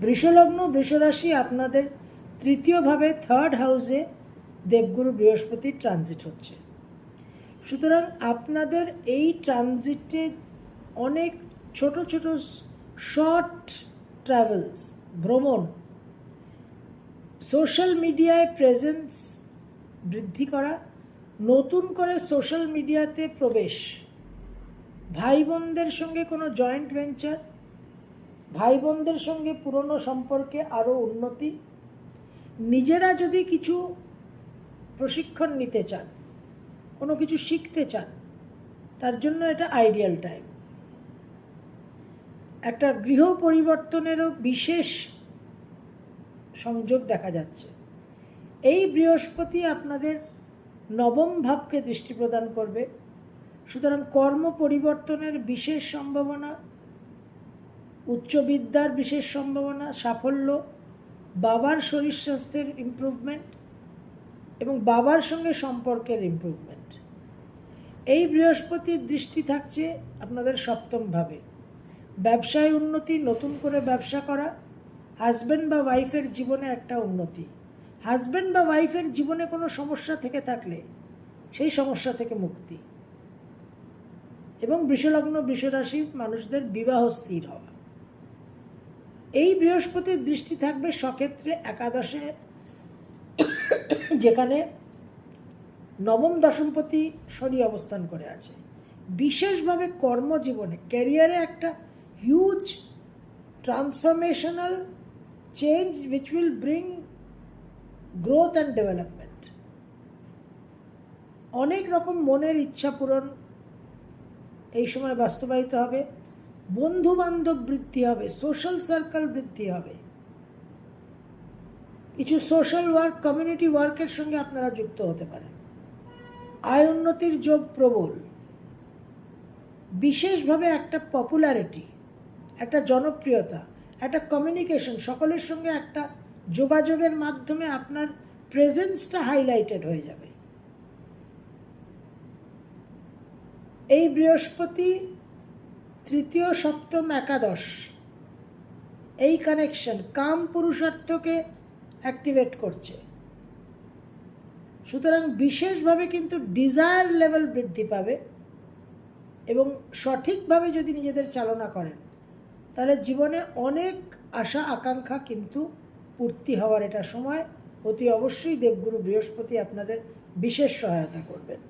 বৃষলগ্ন বৃষরাশি আপনাদের তৃতীয়ভাবে থার্ড হাউসে দেবগুরু বৃহস্পতির ট্রানজিট হচ্ছে। সুতরাং আপনাদের এই ট্রানজিটে অনেক ছোট ছোট শর্ট ট্রাভেলস, ভ্রমণ, সোশ্যাল মিডিয়ায় প্রেজেন্স বৃদ্ধি করা, নতুন করে সোশ্যাল মিডিয়াতে প্রবেশ, ভাই বোনদের সঙ্গে কোনো জয়েন্ট ভেঞ্চার, ভাই বোনদের সঙ্গে পুরনো সম্পর্কে আরও উন্নতি, নিজেরা যদি কিছু প্রশিক্ষণ নিতে চান, কোনো কিছু শিখতে চান, তার জন্য এটা আইডিয়াল টাইম। একটা গৃহ পরিবর্তনেরও বিশেষ সংযোগ দেখা যাচ্ছে। এই বৃহস্পতি আপনাদের নবম ভাবকে দৃষ্টি প্রদান করবে, সুতরাং কর্ম পরিবর্তনের বিশেষ সম্ভাবনা, উচ্চবিদ্যার বিশেষ সম্ভাবনা, সাফল্য, বাবার শরীর স্বাস্থ্যের ইমপ্রুভমেন্ট এবং বাবার সঙ্গে সম্পর্কের ইমপ্রুভমেন্ট। এই বৃহস্পতির দৃষ্টি থাকছে আপনাদের সপ্তম ভাবে, ব্যবসায় উন্নতি, নতুন করে ব্যবসা করা, হাজব্যান্ড বা ওয়াইফের জীবনে একটা উন্নতি, হাজব্যান্ড বা ওয়াইফের জীবনে কোনো সমস্যা থেকে থাকলে সেই সমস্যা থেকে মুক্তি, এবং বৃষলগ্ন বৃষরাশির মানুষদের বিবাহ স্থির হওয়া। এই বৃহস্পতির দৃষ্টি থাকবে সক্ষেত্রে একাদশে, যেখানে নবম দশমপতি শনি অবস্থান করে আছে। বিশেষভাবে কর্মজীবনে, ক্যারিয়ারে একটা huge transformational change which will bring growth and development। অনেক রকম মনের ইচ্ছা পূরণ এই সময় বাস্তবায়িত হবে, বন্ধু বান্ধব বৃদ্ধি হবে, সোশ্যাল সার্কেল বৃদ্ধি হবে, কিছু সোশ্যাল ওয়ার্ক, কমিউনিটি ওয়ার্কের সঙ্গে আপনারা যুক্ত হতে পারেন। আয় উন্নতির যোগ প্রবল, বিশেষভাবে একটা পপুলারিটি, একটা জনপ্রিয়তা, একটা কমিউনিকেশন, সকলের সঙ্গে একটা যোগাযোগের মাধ্যমে আপনার প্রেজেন্সটা হাইলাইটেড হয়ে যাবে। এই বৃহস্পতি তৃতীয়, সপ্তম, একাদশ, এই কানেকশন কাম পুরুষার্থকে অ্যাক্টিভেট করছে। সুতরাং বিশেষভাবে কিন্তু ডিজায়ার লেভেল বৃদ্ধি পাবে, এবং সঠিকভাবে যদি নিজেদের চালনা করেন তাহলে জীবনে অনেক আশা আকাঙ্ক্ষা কিন্তু পূর্তি হওয়ার এটা সময়। অতি অবশ্যই দেবগুরু বৃহস্পতি আপনাদের বিশেষ সহায়তা করবেন।